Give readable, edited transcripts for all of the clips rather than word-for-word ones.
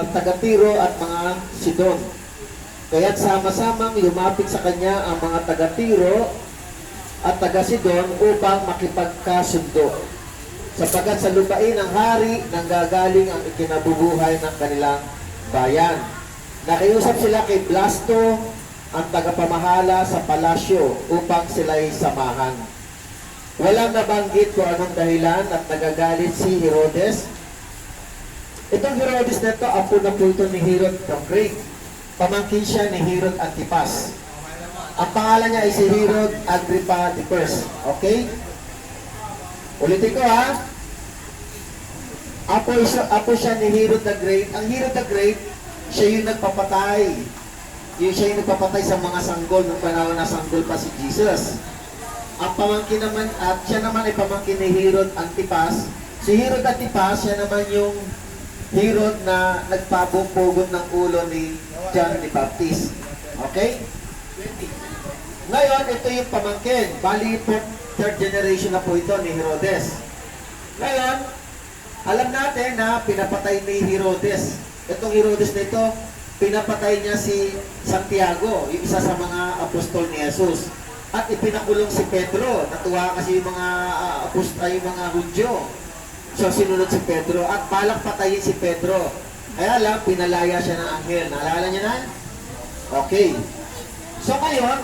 taga-Tiro at mga Sidon. Kaya't sama-samang lumapit sa kanya ang mga taga-Tiro at taga-Sidon upang makipagkasundo. Sapagkat sa lupain ng hari nanggagaling ang ikinabubuhay ng kanilang bayan. Nakiusap sila kay Blasto, ang tagapamahala sa palasyo, upang sila'y samahan. Walang nabanggit kung anong dahilan at nagagalit si Herodes. Itong Herodes na ito, apo na po ito ni Herod the Great. Pamangkin siya ni Herod Antipas. Ang pangalan niya ay si Herod Agrippa I. Okay? Ulitin ko ha. Apo siya ni Herod the Great. Ang Herod the Great, siya yung nagpapatay. Siya yung nagpapatay sa mga sanggol nung panahon na sanggol pa si Jesus. Ang pamangkin naman, at siya naman ay pamangkin ni Herod Antipas. Si Herod Antipas, siya naman yung Herod na nagpabupugot ng ulo ni John the Baptist. Okay? Ngayon, ito yung pamangkin. Bali po, third generation na po ito ni Herodes. Ngayon, alam natin na pinapatay ni Herodes. Itong Herodes na ito, pinapatay niya si Santiago, yung isa sa mga apostol ni Jesus. At ipinakulong si Pedro. Natuwa kasi yung mga yung mga Hudyo. So sinunod si Pedro at balak patayin si Pedro. Kaya lang, pinalaya siya ng anghel. Naalala niyo na? Okay. So ngayon,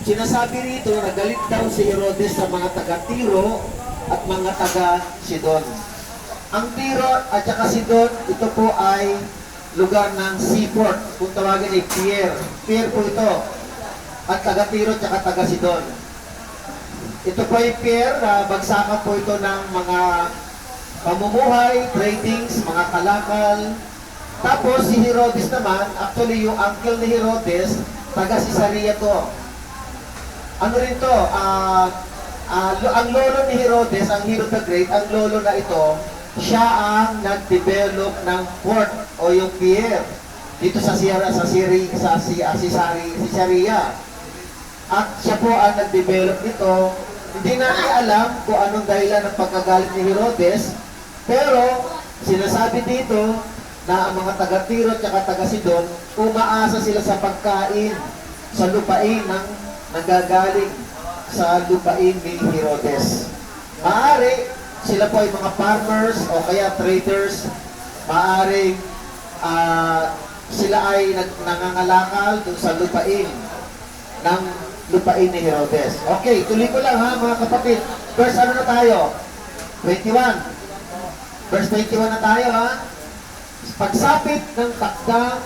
sinasabi rito na galit daw si Herodes sa mga taga-Tiro at mga taga-Sidon. Ang Tiro at saka Sidon, ito po ay lugar ng seaport. Kung tawagin ay pier. Pier po ito. At taga-Tiro at saka taga-Sidon. Ito po ay pier, bagsakan po ito ng mga pamumuhay, tradings, mga kalakal. Tapos si Herodes naman, actually yung uncle ni Herodes, taga-Cesarea to. Ano rin to? Ang lolo ni Herodes, ang Herod the Great, ang lolo na ito, siya ang nag-develop ng port o yung pier dito sa Caesarea. At siya po ang nag-develop nito. Hindi natin alam kung anong dahilan ng pagkagalit ni Herodes, pero sinasabi dito na ang mga taga-Tiro at taga-Sidon, umaasa sila sa pagkain sa lupain ng nagagaling sa lupain ni Herodes. Maaari, sila po ay mga farmers o kaya traders. Maaari, sila ay nangangalakal dun sa lupain ng lupain ni Herodes. Okay, tuloy ko lang ha mga kapatid. Verse ano na tayo? 21. Verse 21 na tayo ha. Pagsapit ng takdang,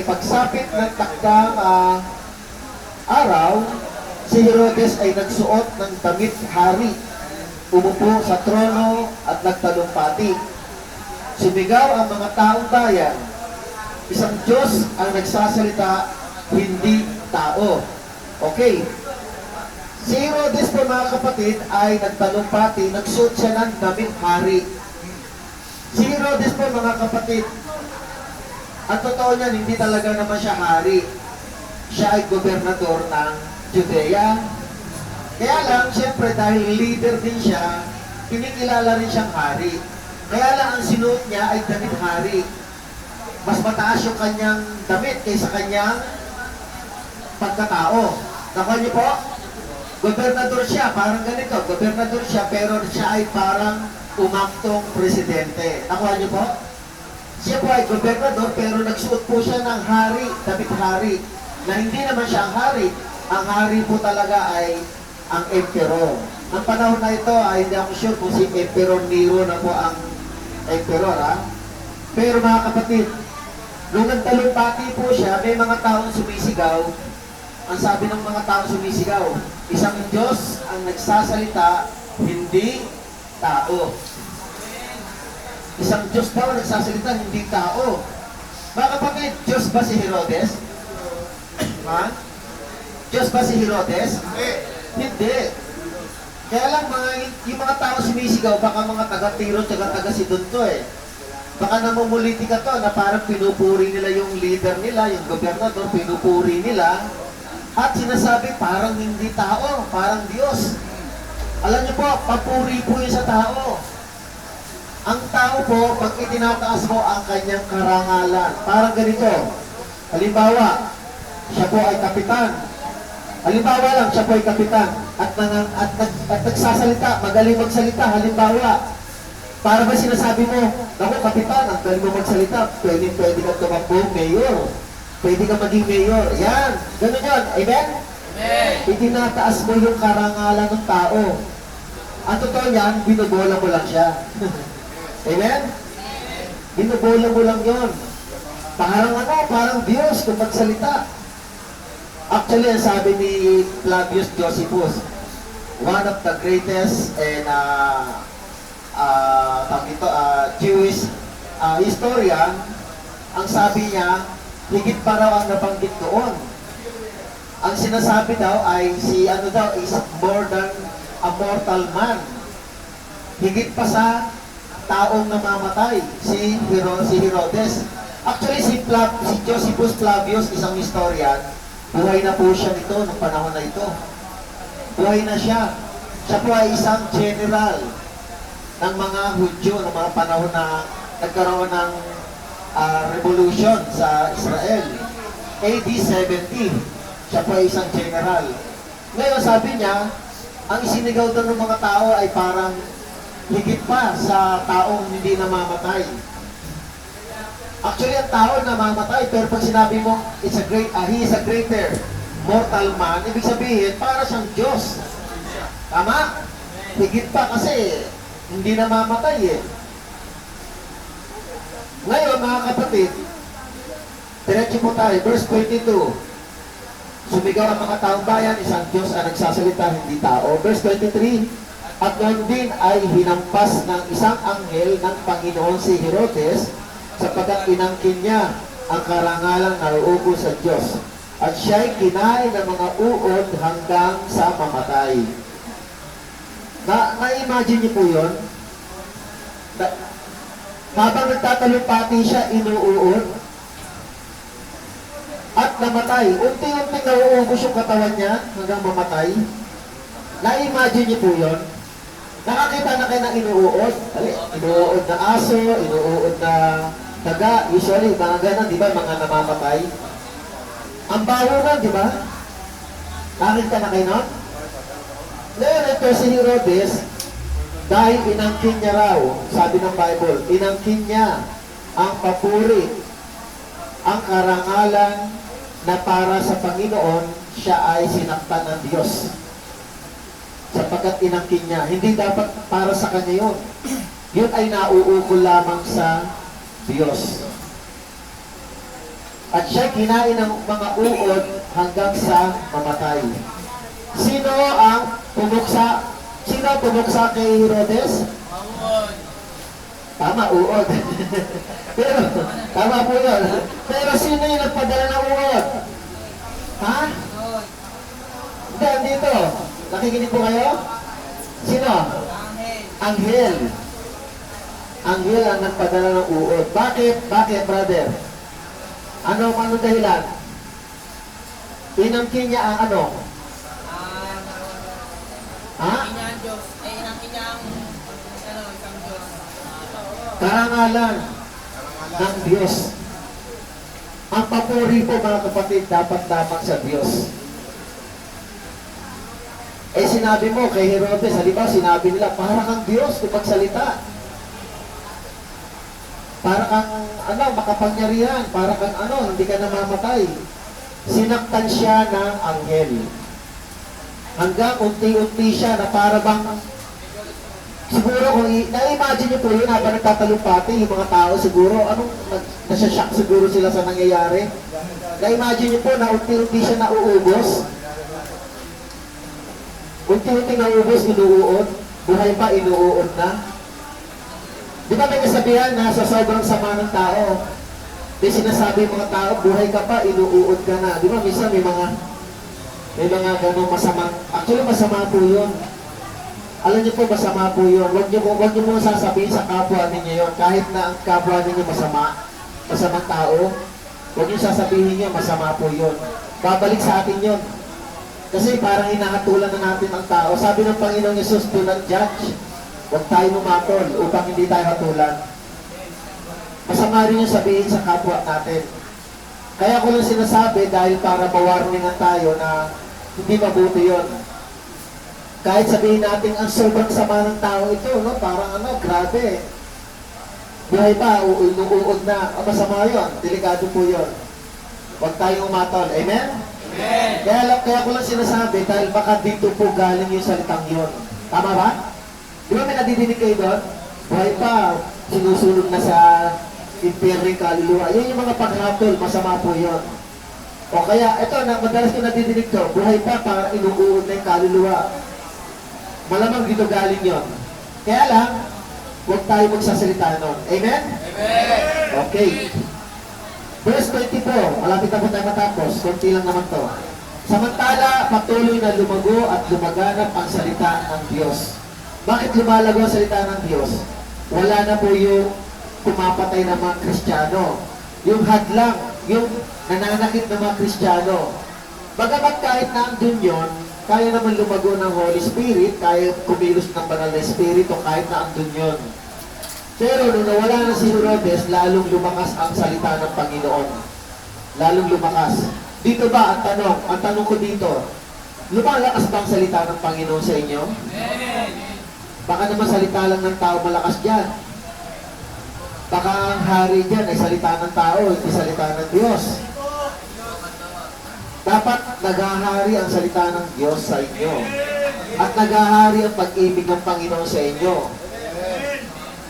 pagsapit ng takdang araw, si Herodes ay nagsuot ng damit hari, umupo sa trono at nagtalumpati. Sumigaw ang mga taong bayan, isang Diyos ang nagsasalita, hindi tao. Okay. Si Herodes po mga kapatid ay nagtalumpati, nagsuot siya ng damit hari. Si Herodes po mga kapatid, ang totoo niyan, hindi talaga naman siya hari. Siya ay gobernador ng Judea. Kaya lang, siyempre dahil leader din siya, kinikilala rin siyang hari. Kaya lang ang sinuot niya ay damit hari. Mas mataas yung kanyang damit kaysa kanyang pagkatao. Nakuha niyo po? Gobernador siya, parang ganito. Gobernador siya, pero siya ay parang umaktong presidente. Nakuha niyo po? Siya po ay gobernador, pero nagsuot po siya ng hari, damit hari, na hindi naman siya ang hari. Ang hari po talaga ay ang emperor. Ang panahon na ito ay hindi ako sure kung si Emperor Nero na po ang emperor, ha? Pero mga kapatid, nung nagtalumpati po siya, may mga taong sumisigaw. Ang sabi ng mga taong sumisigaw, isang Diyos ang nagsasalita, hindi tao. Isang Diyos daw ang nagsasalita, hindi tao. Mga kapatid, Diyos ba si Herodes? Ha? Diyos ba si Herodes? Hindi. Kaya lang yung mga tao sumisigaw, baka mga taga-Tiro at taga-Sidon to eh. Baka namumulitika to na parang pinupuri nila yung leader nila, yung gobernador, pinupuri nila. At sinasabi parang hindi tao, parang Diyos. Alam niyo po, papuri po yun sa tao. Ang tao po, pag itinataas mo ang kanyang karangalan, parang ganito. Halimbawa, siya po ay kapitan. Halimbawa lang, siya po ay kapitan. At nagsasalita, magaling magsalita. Halimbawa, para ba sinasabi mo, naku kapitan, ang galing mo magsalita, pwede ka tumakbo, mayor. Pwede ka maging mayor. Yan, ganun yun. Amen? Amen. Itinataas mo yung karangalan ng tao. Ang totoo yan, binubola mo lang siya. Amen? Binubola mo lang yun. Parang Diyos kung magsalita. Actually, ang sabi ni Flavius Josephus, one of the greatest and Jewish historian, ang sabi niya, higit pa raw ang nabanggit doon. Ang sinasabi daw ay is more than a mortal man. Higit pa sa taong namamatay, si Herodes. Actually, si Josephus Flavius, isang historian, buhay na po siya nito noong panahon na ito. Buhay na siya. Siya po ay isang general ng mga Hudyo ng mga panahon na nagkaroon ng revolution sa Israel. AD 70. Siya po ay isang general. Ngayon, sabi niya, ang isinigaw doon ng mga tao ay parang higit pa sa taong hindi namamatay. Actually, ang tao namamatay, pero pag sinabi mo, he is a greater mortal man, ibig sabihin, para siyang Diyos. Tama? Higit pa kasi, hindi namamatay eh. Ngayon, mga kapatid, diretso po tayo, verse 22. Sumigaw ang mga taong bayan, isang Diyos ang nagsasalita, hindi tao. Verse 23, at noon din ay hinampas ng isang anghel ng Panginoon si Herodes, sapagkat inangkin niya ang karangalan na uugo sa Diyos. At siya'y kinain ng mga uod hanggang sa mamatay. Na-imagine niyo po yun? Habang nagtatalumpati siya, inuuod at namatay. Unti-unti nauubos yung katawan niya hanggang mamatay. Na-imagine niyo po yun? Nakakita na kayo ng inuuod? Inuuod na aso, inuuod na daga, usually, mga ganun, di ba, mga namamatay. Ang baho na, di ba? Nakakita na kayo nun? Ngayon, ito si Herodes, dahil inangkin niya raw, sabi ng Bible, inangkin niya ang papuri, ang karangalan na para sa Panginoon, siya ay sinaktan ng Diyos. Sapagkat inangkin niya, hindi dapat para sa kanya yun. Yun ay nauukol lamang sa Diyos. At siya kinain ng mga uod hanggang sa mamatay. Sino ang pumuksa? Sino ang pumuksa kay Herodes? Tama, uod. Pero, tama po yun. Pero sino yung nagpadala ng uod? Ha? Hindi, dito. Nakikinig po kayo? Sino? Anghel. Anghel ang nagpadala ng uod. Bakit? Bakit, brother? Ano dahilan? Inangkin niya ang ano? Ha? Karangalan ng Diyos. Ang papuri po, mga kapatid, dapat lamang sa Diyos. Eh sinabi mo kay Herodes, halimbawa sinabi nila, para kang Diyos kung magsalita. Para kang, makapangyarihan, para kang hindi ka namamatay. Sinaktan siya ng anghel. Hanggang unti-unti siya na para bang, siguro kung na-imagine niyo po yun, habang nagtatalumpati, yung mga tao siguro, nasashock siguro sila sa nangyayari. Na-imagine niyo po na unti-unti siya nauubos. Unti-unti nauubos, inuuod. Buhay pa, inuuod na. Di ba may kasabihan na sa sobrang sama ng tao, may sinasabi mga tao, buhay ka pa, inuuod ka na. Di ba minsan may mga ganong masama. Actually, masama po yun. Alam niyo po, masama po yun. Huwag niyo mo sasabihin sa kapwa ninyo yun. Kahit na ang kapwa ninyo masamang tao, huwag niyo sasabihin niyo, masama po yun. Babalik sa atin yun. Kasi parang hinahatulan na natin ang tao. Sabi ng Panginoong Yesus, do not judge Huwag tayo lumatol upang hindi tayo hatulan. Masama rin yung sabihin sa kapwa natin. Kaya ko lang sinasabi dahil para mawarningan tayo na hindi mabuti yun. Kahit sabihin natin ang sobrang sama ng tao ito, no? Parang grabe. Buhay pa, uod na. Masama yun. Delikado po yun. Huwag tayong umatol. Amen? Amen. Kaya ko lang sinasabi dahil baka dito po galing yung salitang yun. Tama ba? Di ba may nadidinig kayo doon? Buhay pa, sinusunod na sa impyerno yung kaluluwa. Yun yung mga paghatol, masama po yun. O kaya, ito, madalas ko nadidinig to, buhay pa para inuuod na yung kaluluwa. Malamang dito galing yun. Kaya lang, huwag tayo magsasalita nun. Amen? Amen. Okay. Verse 24, malapit na po tayo matapos. Kunti lang naman to. Samantala, patuloy na lumago at lumaganap ang salita ng Diyos. Bakit lumalago ang salita ng Diyos? Wala na po yung pumapatay ng mga Kristiyano. Yung hadlang, yung nananakit ng mga Kristiyano. Bagamat kahit nandun yun, kaya naman lumago ng Holy Spirit, kaya kumilos ng banal na Espiritu kahit na andun yun. Pero nung nawala na si Herodes, lalong lumakas ang salita ng Panginoon. Lalong lumakas. Dito ba ang tanong? Ang tanong ko dito, lumalakas ba ang salita ng Panginoon sa inyo? Baka naman salita lang ng tao malakas dyan. Baka ang hari dyan ay salita ng tao, hindi salita ng Diyos. Dapat naghahari ang salita ng Diyos sa inyo. At naghahari ang pag-ibig ng Panginoon sa inyo.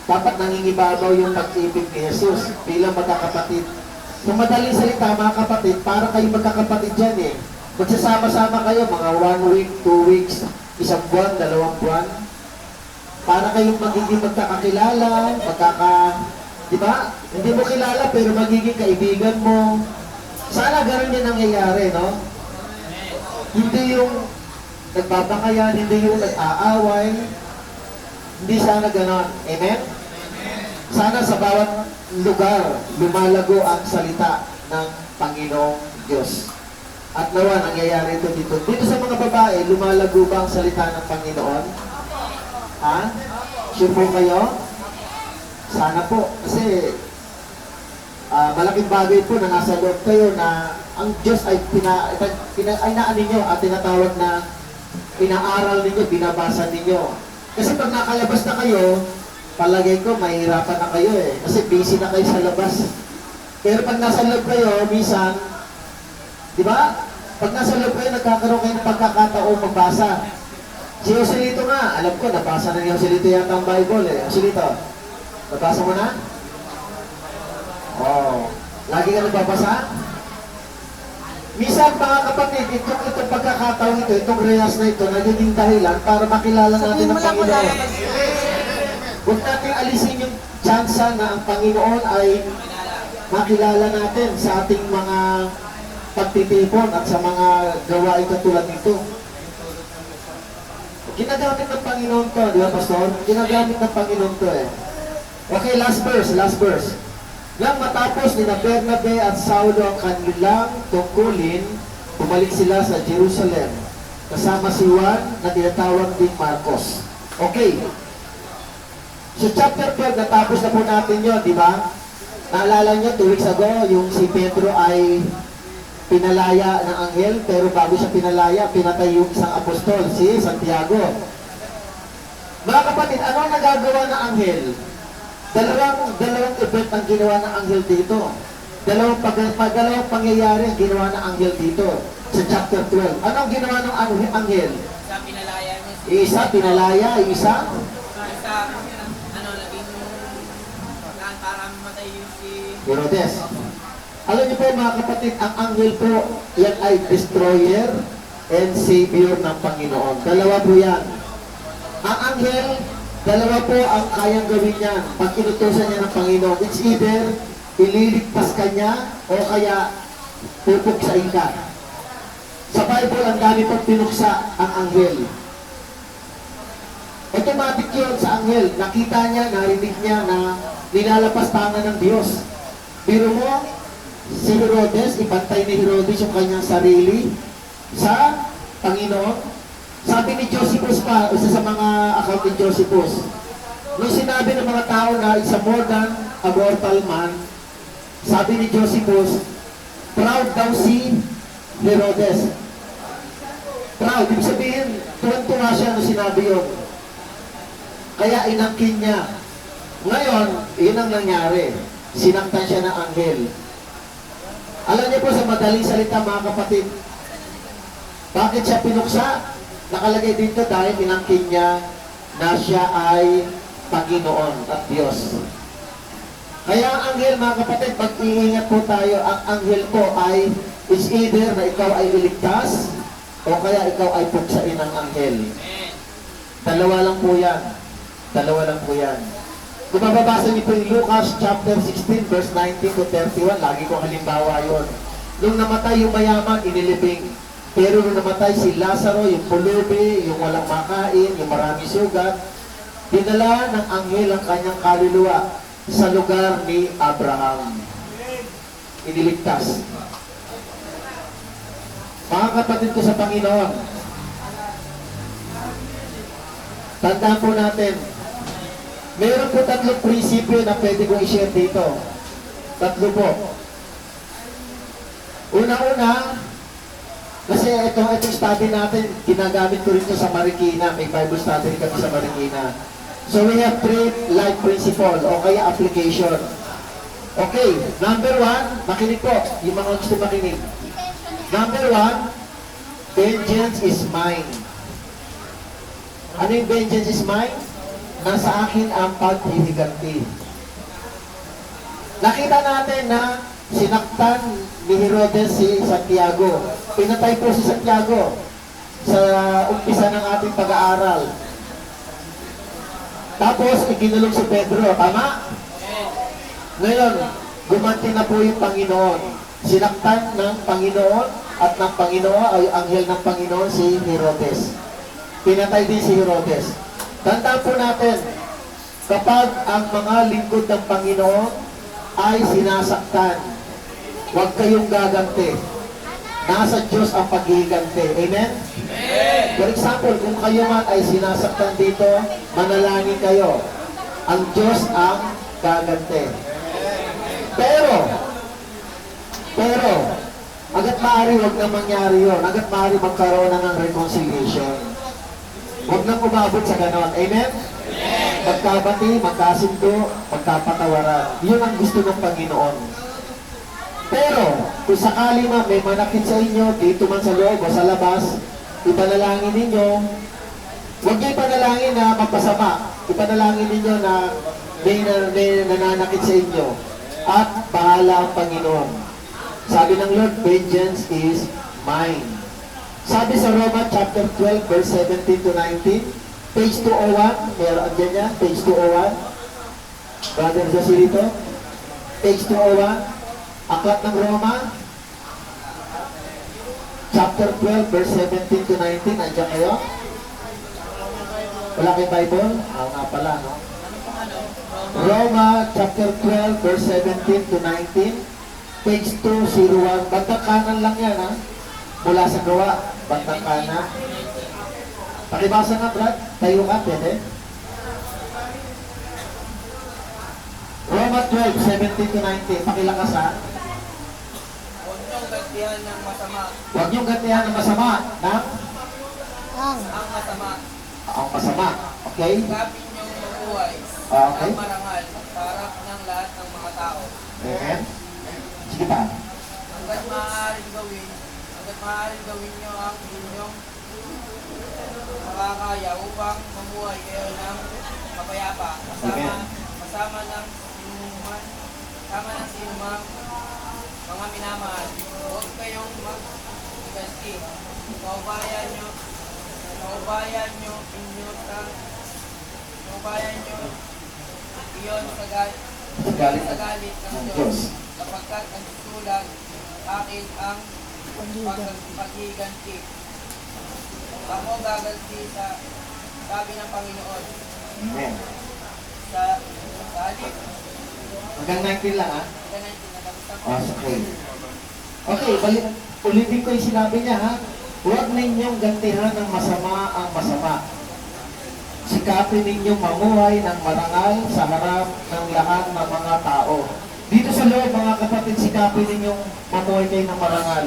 Dapat nangingibabaw yung pag-ibig ni Jesus bilang magkakapatid. Sa madaling salita, mga kapatid, para kayo magkakapatid dyan eh. Magsasama-sama kayo, mga 1 week, 2 weeks, 1 buwan, 2 buwan. Para kayong magiging magkakakilala, di ba? Hindi mo kilala pero magiging kaibigan mo. Sana ganun din nangyayari, no? Hindi yung nagbabakayan, hindi yung nag-aaway. Hindi sana ganun. Amen? Sana sa bawat lugar, lumalago ang salita ng Panginoong Diyos. At nawa, nangyayari ito dito. Dito sa mga babae, lumalago ba ang salita ng Panginoon? Ha? Sure po kayo? Sana po. Kasi malaking bagay po na nasa loob kayo na ang Diyos ay naanin nyo at tinatawag na inaaral ninyo, binabasa ninyo. Kasi pag nakalabas na kayo, palagay ko, mahirapan na kayo eh. Kasi busy na kayo sa labas. Pero pag nasa loob kayo, minsan, di ba? Pag nasa loob kayo, nagkakaroon kayo ng pagkakataong magbasa. Si Joselito nga, alam ko, nabasa na ni Joselito yata ang Bible eh. Joselito, nabasa mo na? Oh, lagi ka nagbabasa? Minsan, mga kapatid, itong pagkakataon ito, itong reyas na ito, nagiging dahilan para makilala natin ang Panginoon. Huwag natin alisin yung tsansa na ang Panginoon ay makilala natin sa ating mga pagtitipon at sa mga gawain katulad nito. Ginagamit ng Panginoon to, di ba, Pastor? Ginagamit ng Panginoon to eh. Okay, last verse. Nang matapos ni Bernabe at Saulo ang kanilang tungkulin, bumalik sila sa Jerusalem. Kasama si Juan na tinatawag ding Marcos. Okay. So chapter 12, natapos na po natin yun, di ba? Naalala nyo, 2 weeks ago, yung si Pedro ay pinalaya ng anghel, pero bago siya pinalaya, pinatay yung isang apostol, si Santiago. Mga kapatid, ano ang nagagawa ng anghel? Dalawang event ang ginawa ng anghel dito. Dalawang pangyayari ang ginawa ng anghel dito sa chapter 12. Ano ang ginawa ng anghel? Isa pinalaya niya si... Isa, pinalaya. Isa, naging para mamatay yung si... Herodes. Alam niyo po mga kapatid, ang anghel po, yan ay destroyer and savior ng Panginoon. Dalawa po yan. Ang anghel, dalawa po ang kayang gawin niya pag inutusan niya ng Panginoon. It's either ililigtas ka niya o kaya pupuksain ka. Sa Bible, ang dami pang pinuksa ang anghel. Automatic yun sa anghel. Nakita niya, narinig niya na nilalapastangan ng Diyos. Biro mo, si Herodes, ipantay ni Herodes yung kanyang sarili sa Panginoon. Sabi ni Josephus pa, isa sa mga account ni Josephus, Nung sinabi ng mga tao na it's a more than a mortal man, sabi ni Josephus, proud daw si Herodes. Proud, ibig sabihin, tuwan-tuwa siya nung sinabi yun. Kaya inangkin niya. Ngayon, yun ang nangyari. Sinaktan siya ng anghel. Alam niyo po sa madaling salita mga kapatid, bakit siya pinuksa? Nakalagay dito dahil inangkin niya na siya ay Panginoon at Diyos. Kaya ang anghel mga kapatid, mag-iingat po tayo. Ang anghel po ay is either na ikaw ay iligtas o kaya ikaw ay puksain ng anghel. Dalawa lang po yan. Dalawa lang po yan. Kung mababasa niyo po yung Lucas chapter 16 verse 19 to 31, lagi ko halimbawa yon. Nung namatay yung mayaman, inilibing. Pero nung namatay si Lazaro, yung pulubi, yung walang makain, yung marami sugat, dinala ng anghel ang kanyang kaluluwa sa lugar ni Abraham. Iniligtas. Mga kapatid ko sa Panginoon, tandaan po natin, meron po tatlong prinsipyo na pwede kong i-share dito. Tatlo po. Una-una, kasi itong study natin, ginagamit ko rin ito sa Marikina. May Bible study rin kami sa Marikina. So we have three life principle o kaya application. Okay, number one, makinig po. Yung mga gusto makinig. Number one, vengeance is mine. Ano yung vengeance is mine? Nasa akin ang paghihiganti. Nakita natin na sinaktan ni Herodes si Santiago. Pinatay po si Santiago sa umpisa ng ating pag-aaral. Tapos, ikinulong si Pedro. Tama? Ngayon, gumanti na po yung Panginoon. Sinaktan ng Panginoon at ng Panginoon ay anghel ng Panginoon si Herodes. Pinatay din si Herodes. Tandaan po natin, kapag ang mga lingkod ng Panginoon ay sinasaktan, huwag kayong gaganti. Nasa Diyos ang paghihiganti. Amen? For example, kung kayo man ay sinasaktan dito, manalangin kayo. Ang Diyos ang gaganti. Pero, agad maaari huwag na mangyari yun. Agad maaari magkaroon na ng reconciliation. Huwag nang umabot sa ganon. Amen? Magkabati, magkasundo, magkapatawaran. Yun ang gusto ng Panginoon. Pero, kung sakali may manakit sa inyo, dito man sa loob o sa labas, ipanalangin ninyo, huwag niyo ipanalangin na mapasama. Ipanalangin ninyo na may nananakit sa inyo. At bahala ang Panginoon. Sabi ng Lord, vengeance is mine. Sabi sa Roma chapter 12 verse 17 to 19, page 201, meron dyan yan, page 201. Brother Joselito, page 201, Aklat ng Roma, chapter 12 verse 17 to 19, andyan kayo? Wala kayong Bible? Nga pala, no? Roma chapter 12 verse 17 to 19, page 201, bandang kanan lang yan, ha? Mula sa gawa, bandang kanan. Pakibasa nga, Brad. Tayo ka, pwede. Roma 12, 17 to 19. Pakilakas, ha? Huwag niyong gantihan ng masama. Huwag niyong gantihan ng masama. Na? Ang masama. Ang masama. Okay? Gapin niyong mabuhay. Okay. Ang marangal. Para ng lahat ng mga tao. Amen. Sige pa. Hanggat maaaring gawin niyo ang inyong makakaya upang mamuhay kayo ng mapayapa. Kasama ng sinumang mga minamahal. Huwag kayong mag-iganti. Paubayan nyo iyon sa galit ng Diyos. Kapagkat ang susulag, akin ang paghiganti. Ako gaganti sa sabi ng Panginoon. Amen. Sa halip. Hanggang 19 lang, ha? Hanggang 19 na tapos ako. Okay. Okay, ulitin ko yung sinabi niya, ha? Huwag ninyong gantihan ng masama ang masama. sikapin ninyo mamuhay ng marangal sa harap ng lahat ng mga tao. Dito sa loob, mga kapatid, sikapin ninyong mamuhay kayo ng marangal.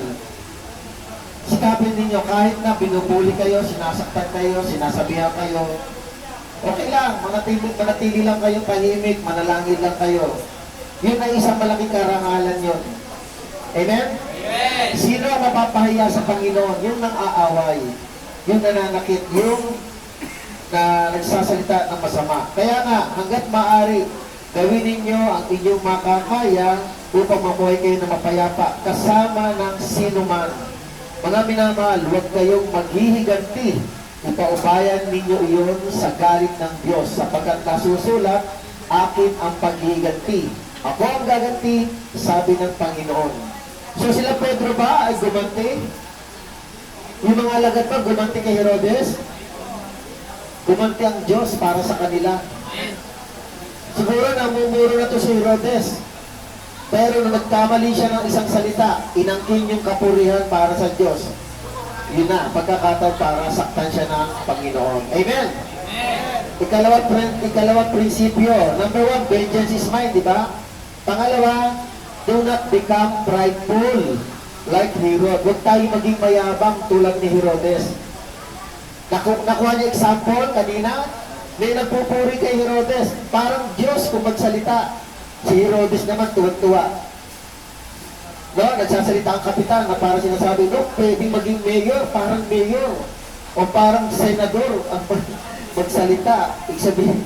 Sikapin ninyo kahit na binubuli kayo, sinasaktan kayo, sinasabihan kayo. Okay lang, manatili lang kayo tahimik, manalangin lang kayo. Yun ay isang malaking karangalan yun. Amen? Amen. Sino ang mapapahiya sa Panginoon? Yung nang aaway, yung nananakit, yung na nagsasalita ng masama. Kaya nga, hanggat maaari, gawin ninyo ang inyong makakaya upang mamuhay kayo na mapayapa kasama ng sino man. Mga minamahal, huwag kayong maghihiganti. Ipaubayan ninyo iyon sa galit ng Diyos sapagkat nasusulat, akin ang paghihiganti. Ako ang gaganti, sabi ng Panginoon. So sila Pedro ba ay gumanti? Yung mga alagad ba gumanti kay Herodes? Gumanti ang Diyos para sa kanila. Siguro namumuro na to si Herodes. Pero nung nagkamali siya ng isang salita, inangkin yung kapurihan para sa Diyos. Yun na, pagkakataon para saktan siya ng Panginoon. Amen? Ikalawang prinsipyo. Number 1, vengeance is mine, di ba? Pangalawa, do not become prideful like Herod. Huwag tayo maging mayabang tulad ni Herodes. Nakuha niya example kanina, may nagpupuri kay Herodes. Parang Diyos kung magsalita. Si Herodes naman tuwa-tuwa. No, nagsasalita ang kapitan na parang sinasabi, no, pwedeng maging mayor, parang mayor. O parang senador ang magsalita. Ibig sabihin,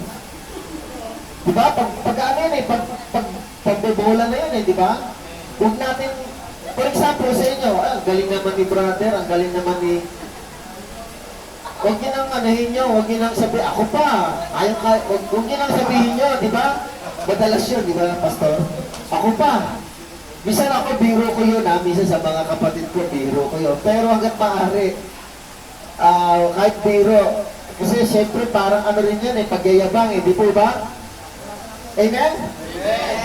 di ba? Pag ano yun eh, pagbobola na yun eh, di ba? Huwag natin, for example sa inyo, ang galing naman ni brother, ang galing naman ni... Huwag nyo nang anahin nyo, huwag nyo nang sabihin, ako pa, huwag nyo nang sabihin nyo, di ba? Madalas yun, di ba, pastor? Ako pa. Minsan ako, biro ko yun, minsan sa mga kapatid ko, biro ko yun. Pero hanggat maaari, kahit biro, kasi siyempre parang ano rin yan eh, pagyayabang eh, di po ba? Amen?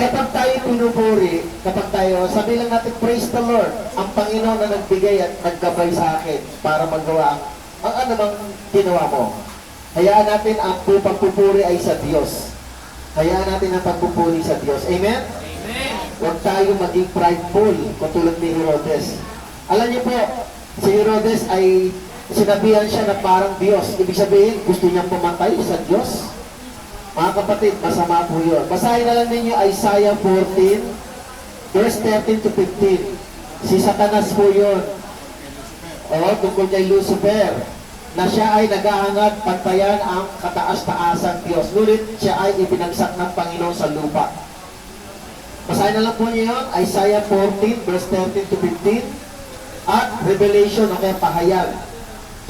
Kapag tayo pinupuri, kapag tayo, sabi lang natin, praise the Lord, ang Panginoon na nagbigay at naggabay sa akin para magawa ang ano bang ginawa mo. Hayaan natin ang pagpupuri ay sa Diyos. Hayaan natin ang pagpupuri sa Diyos. Amen? Amen. Huwag tayo maging prideful, katulad ni Herodes. Alam niyo po, si Herodes ay sinabihan siya na parang Diyos. Ibig sabihin, gusto niyang pumatay sa Diyos. Mga kapatid, masama po yun. Basahin na lang ninyo Isaiah 14, verse 13 to 15. Si Satanas po yun. O, tungkol kay Lucifer, na siya ay naghahangat pantayan ang kataas-taasang Diyos. Ngunit siya ay ibinagsak ng Panginoon sa lupa. Basahin na lang po niyo yun, Isaiah 14, verse 13 to 15, at Revelation, o kaya Pahayag,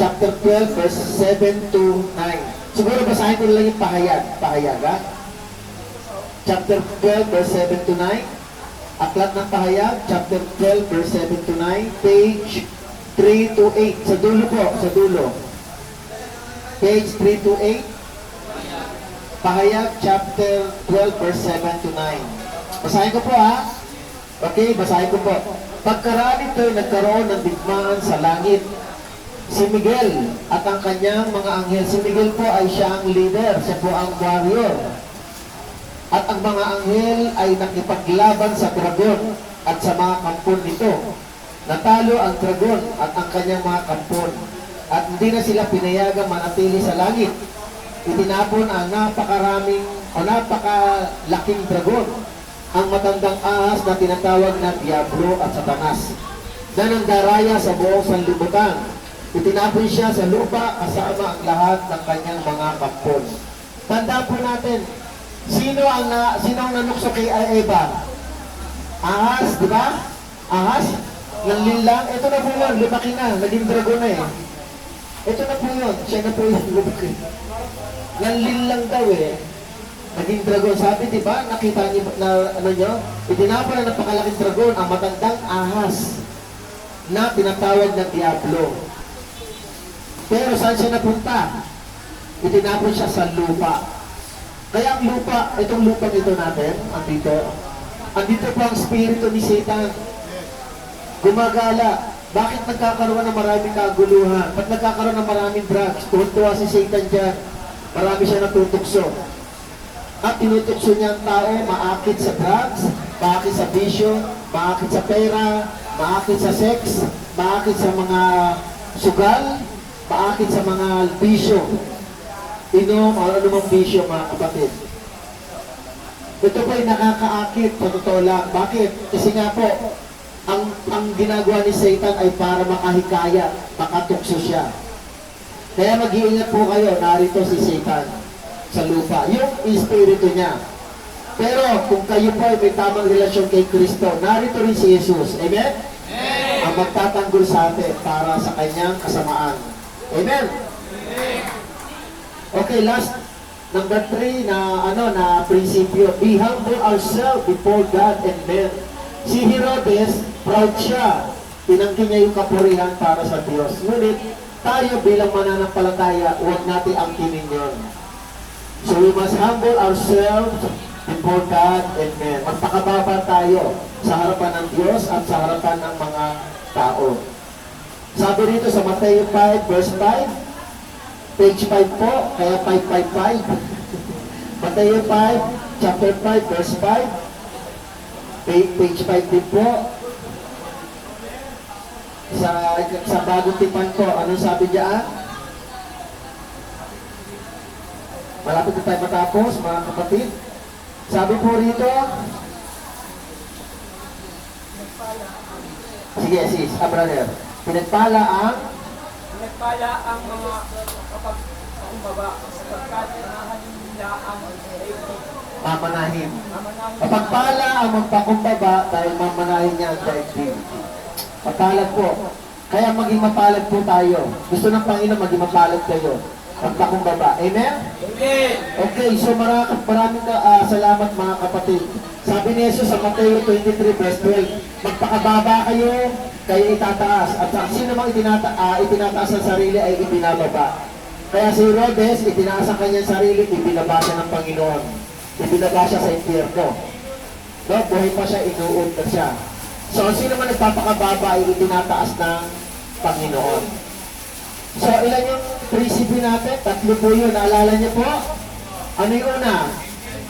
chapter 12, verse 7 to 9. Siguro basahin ko lang yung Pahayag, ha? Chapter 12, verse 7 to 9. Aklat ng Pahayag, chapter 12, verse 7 to 9, page 3 to 8. Sa dulo po, sa dulo. Page 3 to 8. Pahayag, chapter 12, verse 7 to 9. Basahin ko po, ha? Okay, basahin ko po. Pagkaraan ito'y nagkaroon ng digmaan sa langit. Si Miguel at ang kanyang mga anghel. Si Miguel po ay siya ang leader. Siya po ang warrior. At ang mga anghel ay nakipaglaban sa dragon at sa mga kampon nito. Natalo ang dragon at ang kanyang mga kampon. At hindi na sila pinayagang manatili sa langit. Itinapon ang napakalaking dragon, ang matandang ahas na tinatawag na Diablo at Satanas, na nandaraya sa buong sanlibutan. Itinapon siya sa lupa kasama ang lahat ng kanyang mga kampon. Tandaan po natin, sino ang nanukso kay Eva? Ahas, di ba? Ahas? Nanlilang, ito na po yun, lumaki na, naging dragon na eh. Ito na po yun, siya na po yun, lumaki. Nanlilang daw eh, naging dragon. Sabi, di ba, nakita niyo na, ano nyo, itinapon na napakalaking dragon, ang matandang ahas, na tinatawag na Diablo. Pero saan siya napunta? Itinapon siya sa lupa. Kaya ang lupa, itong lupa nito natin, andito po ang spirito ni Satan. Gumagala. Bakit nagkakaroon ng maraming kaguluhan? Ba't nagkakaroon ng maraming drugs? Tuwan-tuwa si Satan dyan. Marami siya natutukso. At tinutukso niya ang tao, maakit sa drugs, maakit sa bisyo, maakit sa pera, maakit sa sex, maakit sa mga sugal, maakit sa mga bisyo. Inom o anumang bisyo, mga kapatid. Ito po ay nakakaakit, sa totoo lang. Bakit? Kasi nga po, ang ginagawa ni Satan ay para makahikaya, makatukso siya. Kaya mag-iingat po kayo, narito si Satan sa lupa, yung espiritu niya. Pero kung kayo po ay may tamang relasyon kay Kristo, narito rin si Jesus. Amen? Ang magtatanggol sa atin para sa kanyang kasamaan. Amen? Okay, last, number 3 na prinsipyo. Be humble ourselves before God and men. Si Herodes, proud siya. Tinangkin niya yung kapurihan para sa Diyos. Ngunit, tayo bilang mananampalataya, huwag natin angkinin yun. So we must humble ourselves before God and men. Magpakababa tayo sa harapan ng Diyos at sa harapan ng mga tao. Sabi rito sa Matthew 5 verse 5, page 5 po, kaya 555. Matthew 5, chapter 5, verse 5. Page 5 din po. Sa bagong tipan ko, anong sabi diyan? Malapit na tayo matapos, mga kapatid. Sabi po rito, sige sis, brother. Pinagpala ang mga kapag-kumbaba sapagkat manahan nila ang daigdig. mamanahin. Mamanahin Mapagpala ang magpakumbaba dahil mamanahin niya ang daigdig. Mapalad po. Kaya maging mapalad po tayo. Gusto ng Panginoon maging mapalad kayo. Magpakumbaba. Amen? Amen. Okay, so maraming salamat mga kapatid. Sabi ni Jesus sa Mateo 23 verse 12, magpakababa kayo, kayo itataas. At sa sino mang itinataas ang sarili ay ibinababa. Kaya si Herodes, itinaas ang kanyang sarili, ibinaba siya ng Panginoon. Ibinaba siya sa impyerno. No, buhay pa siya, inuun na siya. So, sino man nagpapakababa ay itinataas ng Panginoon. So, ilan yung prinsipyo natin? 3 po yun. Naalala niyo po? Ano yung una?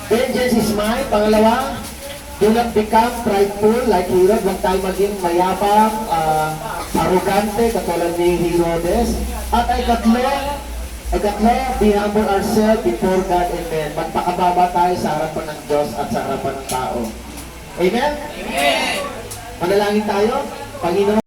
Vengeance is mine. Pangalawa, do not become prideful like Herod. Huwag tayo maging mayabang, arrogante, katulad ni Herodes. At ay katlo, be humble ourselves before God and men. Magpakababa tayo sa harapan ng Diyos at sa harapan ng tao. Amen? Amen. Manalangin tayo. Panginoon,